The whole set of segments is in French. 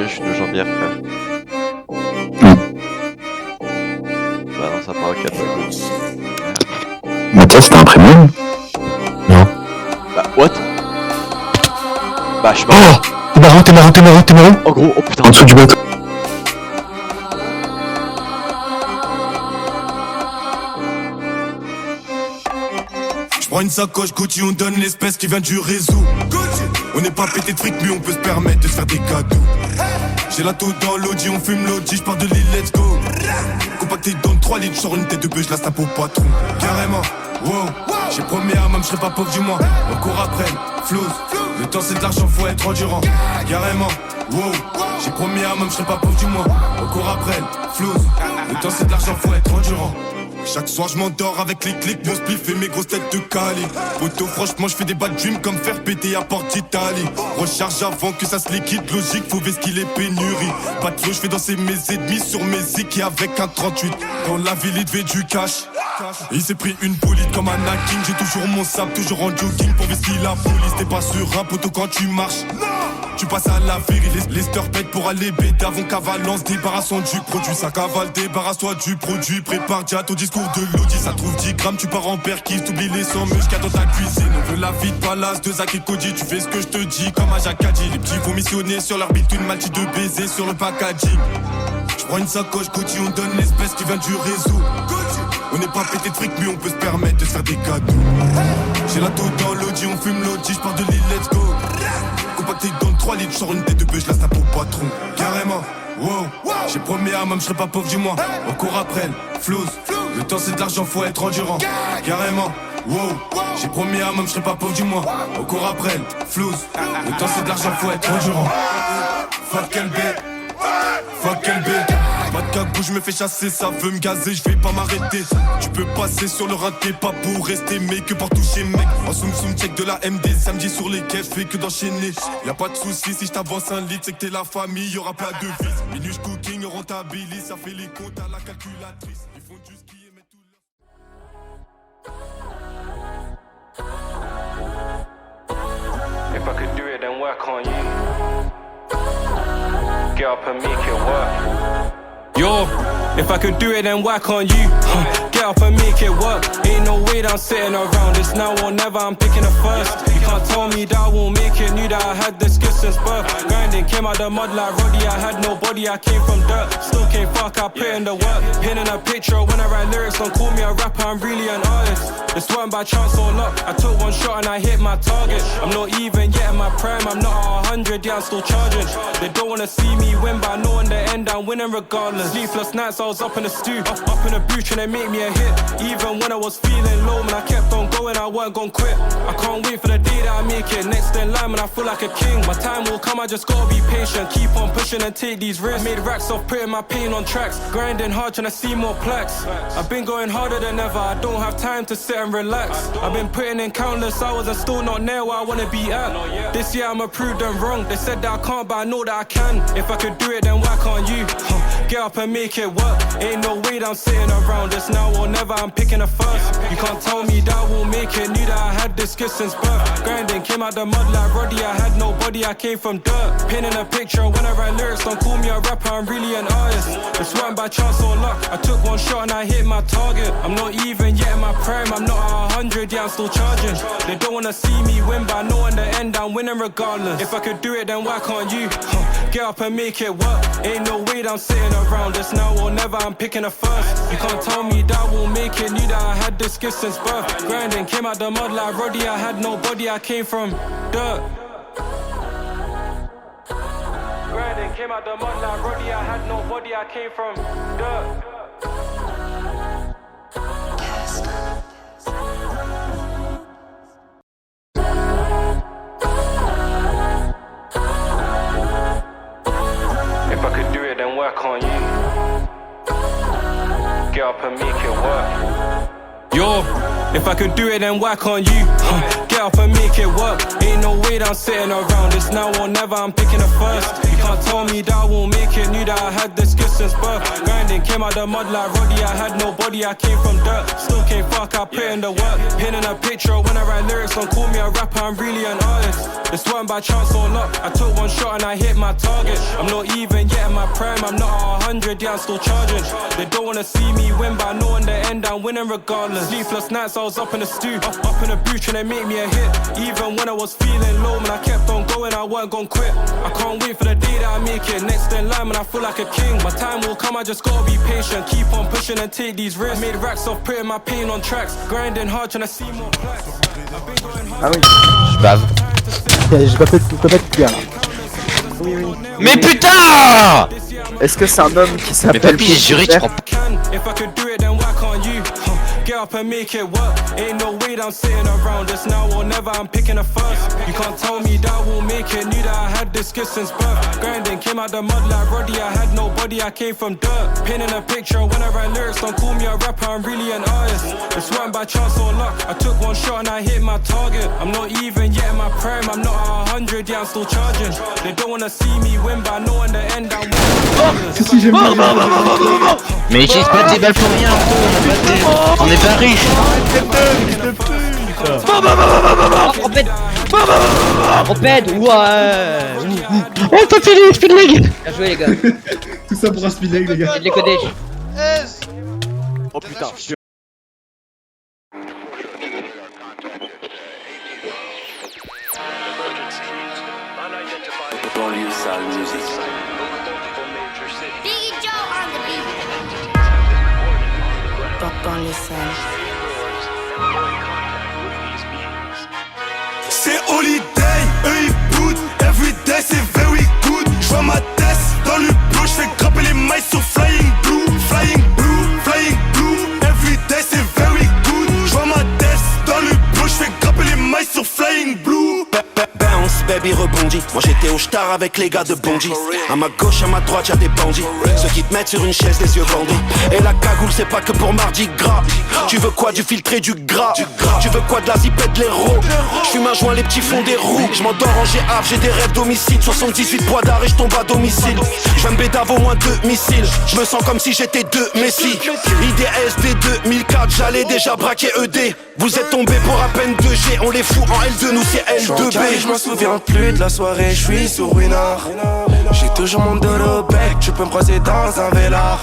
je suis de Jean-Pierre, frère. Bah non, ça parle 4 Mathias, t'as un premium? Non. Bah, what? Bah, je sais pas. Oh! T'es marrant. Oh gros, oh putain. En dessous du bateau. J'prends une sacoche Gucci, on donne l'espèce qui vient du réseau. On n'est pas pété de fric, mais on peut se permettre de se faire des cadeaux. J'ai la taux dans l'audi, on fume l'audi, j'pars de l'île, let's go. Compacté dans 3 litres, j'sors une tête de bœuf, j'la tape au patron. Carrément, wow. J'ai promis à même, j'serai pas pauvre du mois. On court après, flouze. Le temps c'est de l'argent, faut être endurant. Carrément, wow. J'ai promis à même, j'serai pas pauvre du mois. On court après, flouze. Le temps c'est de l'argent, faut être endurant. Chaque soir je m'endors avec les clics, mon spliff et mes grosses têtes de Cali. Poto franchement je fais des bad dreams comme faire péter à Porte d'Italie. Recharge avant que ça se liquide, logique, faut qu'il est pénurie. Pas de flow, je fais danser mes ennemis sur mes zik et avec un 38. Dans la ville il devait du cash. Il s'est pris une bolide comme un Anakin. J'ai toujours mon sable, toujours en jogging pour vesquiller la police. T'es pas sur un poteau quand tu marches. Tu passes à la vérité, les pète pour aller bête avant qu'avalance, débarrassons du produit. Ça cavale, débarrasse-toi du produit. Prépare déjà ton discours de l'audi. Ça trouve 10 grammes, tu pars en perquise. T'oublies les 100 muscles dans ta cuisine. On veut la vie de palace, de Zach et Cody. Tu fais ce que je te dis comme à Jacadi. Les petits vont missionner sur leur bite, une maltine de baiser sur le packaging. J'prends une sacoche Gucci, on donne l'espèce qui vient du réseau. On n'est pas pété de fric, mais on peut se permettre de se faire des cadeaux. J'ai la taux dans l'audi, on fume l'audi, j'pars de l'île, let's go. Compacté dans 3 litres, j'sors une tête de bœuf, j'la tape au patron. Carrément, wow. J'ai promis à même, j'serai pas pauvre du mois. On court après, flouze. Le temps c'est de l'argent, faut être endurant. Carrément, wow. J'ai promis à même, j'serai pas pauvre du mois. On court après, flouze. Le temps c'est de l'argent, faut être endurant. Fuck quel bête, fuck quel bête. Pas de cagou, je me fais chasser, ça veut me gazer, je vais pas m'arrêter. Tu peux passer sur le raté, pas pour rester, mais que pour toucher mec. En soum soum check de la MD, samedi sur les quais, fais que d'enchaîner. Y'a pas de soucis, si je t'avance un litre, c'est que t'es la famille, y'aura pas de vis. Minus cooking, rentabilise, ça fait les comptes à la calculatrice. Ils font du ski et mettent tout leur... If I could do it, then work on you. Get up and make it work. Yo, if I could do it, then whack on you. Get up and make it work. Ain't no way that I'm sitting around. It's now or never, I'm picking the first. You can't tell me that I won't make it. Knew that I had the skills since birth. Grinding, came out the mud like Roddy. I had nobody, I came from dirt. Still came fuck, I put in the work. Pinning a picture when I write lyrics. Don't call me a rapper, I'm really an artist. This weren't by chance or luck. I took one shot and I hit my target. I'm not even yet in my prime. I'm not at 100, yeah, I'm still charging. They don't wanna see me win, but I know in the end I'm winning regardless. Sleepless nights, I was up in the stew, up in the booth trying to make me a hit. Even when I was feeling low, man, I kept on going, I weren't gon' quit. I can't wait for the day that I make it. Next in line, man, I feel like a king. My time will come, I just gotta be patient. Keep on pushing and take these risks. I made racks off putting my pain on tracks. Grinding hard, trying to see more plaques. I've been going harder than ever, I don't have time to sit and relax. I've been putting in countless hours and still not near where I wanna be at. This year I'ma prove them wrong. They said that I can't, but I know that I can. If I could do it, then why can't you? Get up and make it work. Ain't no way that I'm sitting around. It's now or never, I'm picking a first. You can't tell me that I won't make it. Knew that I had this skill since birth. Grinding, came out the mud like Roddy. I had nobody, I came from dirt. Pinning a picture when I write lyrics. Don't call me a rapper, I'm really an artist. This weren't by chance or luck. I took one shot and I hit my target. I'm not even yet in my prime. I'm not at 100, yeah, I'm still charging. They don't wanna see me win, but I know in the end I'm winning regardless. If I could do it, then why can't you? Get up and make it work. Ain't no way that I'm sitting around. It's now or never, I'm picking a first. You can't tell me that I won't make it. Knew that I had this skill since birth. Grinding, came out the mud like Roddy. I had nobody, I came from dirt. Grinding, came out the mud like Roddy. I had nobody, I came from dirt. If I could do it, then work on you. Get up and make it work. Yo, If I could do it, then why can't you? Get up and make it work. Ain't no way that I'm sitting around. It's now or never, I'm picking the first. You can't tell me that I won't make it. Knew that I had the skills since birth. Grinding, came out the mud like Roddy. I had no body, I came from dirt. Still can't fuck, I put in the work. Pinning a picture when I write lyrics. Don't call me a rapper, I'm really an artist. This weren't by chance or luck. I took one shot and I hit my target. I'm not even yet in my prime. I'm not at 100, yeah, I'm still charging. They don't wanna see me win, but I know in the end I'm winning regardless. Sleepless nights, I was up in the stew, up in the booth trying to make me a hit. Even when I was feeling low, man, I kept on going, I weren't gon' quit. I can't wait for the day that I make it. Next in line, man, I feel like a king. My time will come, I just gotta be patient. Keep on pushing and take these risks. Made racks off putting my pain on tracks. Grinding hard, trying to see more plaques. I've been going hard. Ah oui, Je bave. j'ai pas fait de tout bien là. Oui, oui. Mais putain! Est-ce que c'est un homme qui Mais s'appelle papy, j'ai juré, tu prends pas. If I could do it, then why can't you? Get up and make it work. Ain't no way that I'm sitting around. It's now or never, I'm picking a first. You can't tell me that I won't make it. Knew that I had this skill since birth. Grinding, came out the mud like Roddy. I had no body, I came from dirt. Pinning a picture when I write lyrics. Don't call me a rapper, I'm really an artist. It's weren't by chance or luck. I took one shot and I hit my target. I'm not even yet in my prime. I'm not at 100, yeah, I'm still charging. They don't wanna see me win, but I know in the end I'm winning. Mais utilise pas tes balles pour rien, on est pas riche. Propède, ouais. Oh, t'as fait les speed leg. Bien joué les gars. Tout ça pour un speed leg, les gars. C'est de l'écodage. Oh putain. Biggie Joe on the beat. Dans les salles. C'est holiday, eux ils boot. Everyday c'est very good. J'vois ma tête dans le bleu, j'fais grimper les mailles sur flying blue. Flying blue, flying blue. Everyday c'est very good. J'vois ma tête dans le bleu, j'fais grimper les mailles sur flying blue. Bounce, baby rebondit. Moi j'étais au star avec les gars de Bondy. À ma gauche, à ma droite, y'a des bandits. Ceux qui te mettent sur une chaise, les yeux bandés. Et la cagoule, c'est pas que pour mardi gras. Tu veux quoi, du filtré, du gras. Tu veux quoi, de la zipette, de l'héros. J'fume un joint, les petits fonds des roues. J'm'endors en GAF, j'ai des rêves d'homicide. 78 poids d'arrêt, j'tombe à domicile. J'viens de bédave au moins 2 missiles. J'me sens comme si j'étais 2 Messi. IDSD 2004, j'allais déjà braquer ED. Vous êtes tombés pour à peine 2G. On les fout en L2, nous c'est L2B. Je m'en souviens plus de la soirée, je suis sur une heure. J'ai toujours mon dos au bec, tu peux me croiser dans un vélard.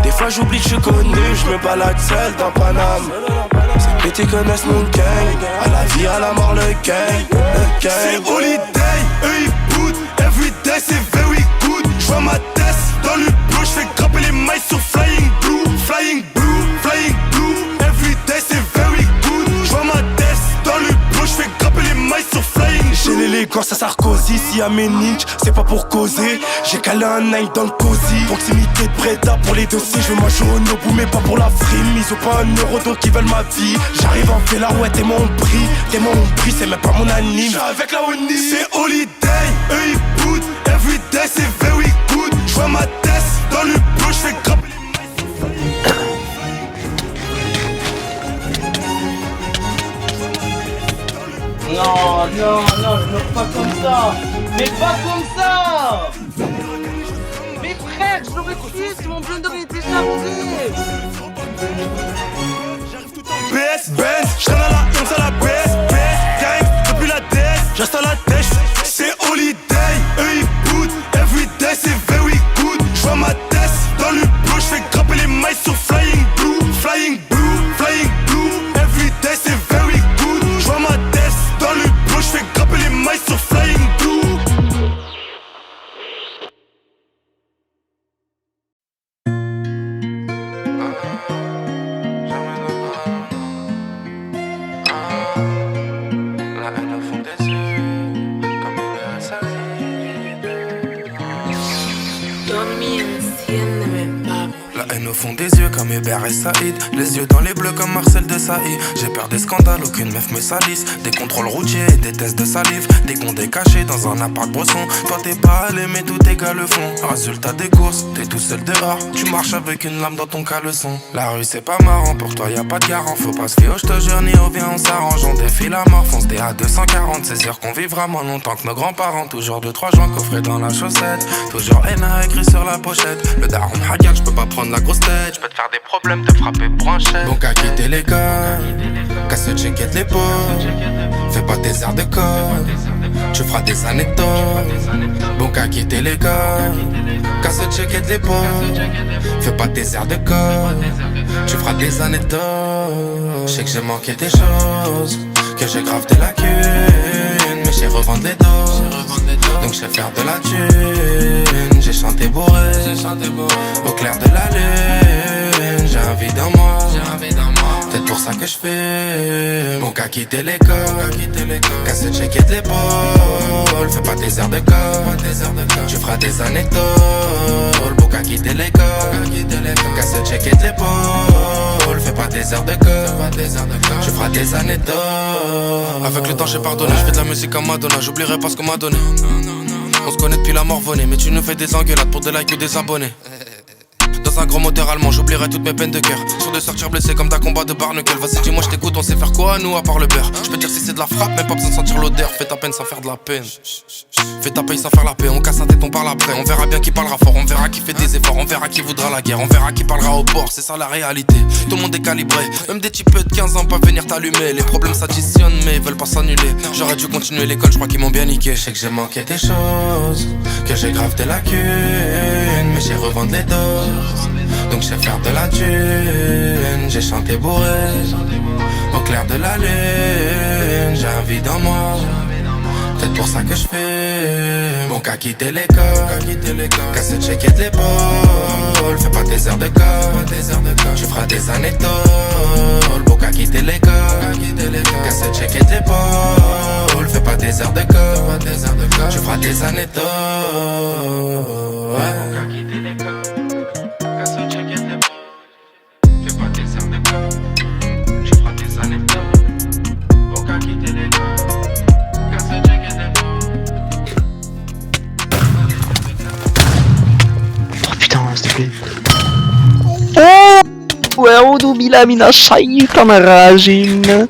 Des fois j'oublie que je suis connu, je me balade seul dans Paname. Ces petits connaissent mon gang, à la vie, à la mort, le gang. C'est holiday, eux ils boot. Everyday c'est very good. J'vois ma tête dans le bleu, j'fais grimper les mailles sur flying blue. Flying blue, flying blue. Everyday c'est very good. J'vois ma tête dans le bleu, j'fais grimper les mailles sur flying blue. J'ai l'élégance à Sarkozy, si à mes ninjas, c'est pas pour causer. J'ai calé un nine dans le cosy. Proximité de Breda pour les dossiers. Je veux moi jaune au bout mais pas pour la frime. Ils ont pas un euro donc ils veulent ma vie. J'arrive en fait là, ouais t'es mon prix. T'es mon prix, c'est même pas mon anime. J'suis avec la Oni. C'est holiday, eux ils boot. Everyday c'est very good. J'vois ma tête dans le bleu, j'fais grimper les mailles sur flying blue. Non, non, non, je meurs pas comme ça. Mais pas comme ça. Mais frère, je l'aurais tué si mon blender était chargé. BS, Benz, j'traîne à la 11 à la BS, BS, gang, depuis la DS, j'reste à la dèche. C'est holiday, eux ils boot. Everyday c'est very good. J'vois ma tête dans le bleu, j'fais grimper les mailles sur flying blue. Flying blue, flying blue. Everyday c'est very good. J'vois ma tête dans le bleu, j'fais grimper les mailles sur flying blue. La haine au fond des yeux comme Hubert et Saïd. Les yeux dans les bleus comme Marcel de Saïd. J'ai peur des scandales, aucune meuf me salisse. Des contrôles routiers et des tests de salive. Des condés cachés dans un appart bresson. Toi t'es pas allé mais tout tes gars le font. Résultat des courses, t'es tout seul dehors. Tu marches avec une lame dans ton caleçon. La rue c'est pas marrant, pour toi y a pas de garant. Faut pas se fier, je te jure, ni au viens on s'arrange. On défile la mort, fonce des à 240. C'est sûr qu'on vivra moins longtemps que nos grands-parents. Toujours 2-3 joints coffrés dans la chaussette. Toujours N.A. écrit sur la pochette. Le daron regarde, j'peux pas prendre la grosse tête. J'peux te faire des problèmes, te frapper pour un chèque. Donc à quitter l'école, casse le check de l'épaule. Fais pas des airs de code, tu feras des anecdotes. Bon qu'à quitter l'école, casse le check de l'épaule. Fais pas des airs de code, tu feras des anecdotes. Je sais que j'ai manqué des choses, que j'ai grave des lacunes, mais j'ai revendre les doses. Donc je sais faire de la thune. J'ai chanté bourré, au clair de la lune. J'ai un vide en moi, peut-être pour ça que je fais. Bon qu'à quitter l'école, casse le check de l'épaule. Fais pas des airs de code, tu feras des anecdotes. Bon qu'à quitter l'école, casse le check de l'épaule. Fais pas des airs de code, tu feras des anecdotes. Avec le temps j'ai pardonné, je fais de la musique à Madonna. J'oublierai pas ce qu'on m'a donné. On se connaît depuis la Morvonnée, mais tu nous fais des engueulades pour des likes ou des abonnés. Dans un grand moteur allemand, j'oublierai toutes mes peines de cœur. Sur de sortir blessé comme d'un combat de Barnacle. Vas-y dis-moi je t'écoute, on sait faire quoi nous à part le beurre. Je peux dire si c'est de la frappe, mais pas besoin de sentir l'odeur. Fais ta peine sans faire de la peine. Fais ta paye sans faire la paix, on casse un tête, on parle après. On verra bien qui parlera fort, on verra qui fait des efforts. On verra qui voudra la guerre, on verra qui parlera au bord. C'est ça la réalité, tout le monde est calibré. Même des types de 15 ans peuvent venir t'allumer. Les problèmes s'additionnent mais ils veulent pas s'annuler. J'aurais dû continuer l'école, je crois qu'ils m'ont bien niqué. Je sais que j'ai manqué des choses, que j'ai grave des lacunes, mais j'ai revendre les doses. Donc je sais faire de la thune. J'ai chanté bourré, au clair de la lune. J'ai un vide en moi, peut-être pour ça que je fais. Bon qu'à quitter l'école, casse le check de l'épaule. Fais pas des airs de code, tu feras des anecdotes. Bon qu'à quitter l'école, casse le check de l'épaule. Fais pas des airs de code, tu feras des anecdotes. Ouais. وأعوذ بالله من الشيطان الرجيم.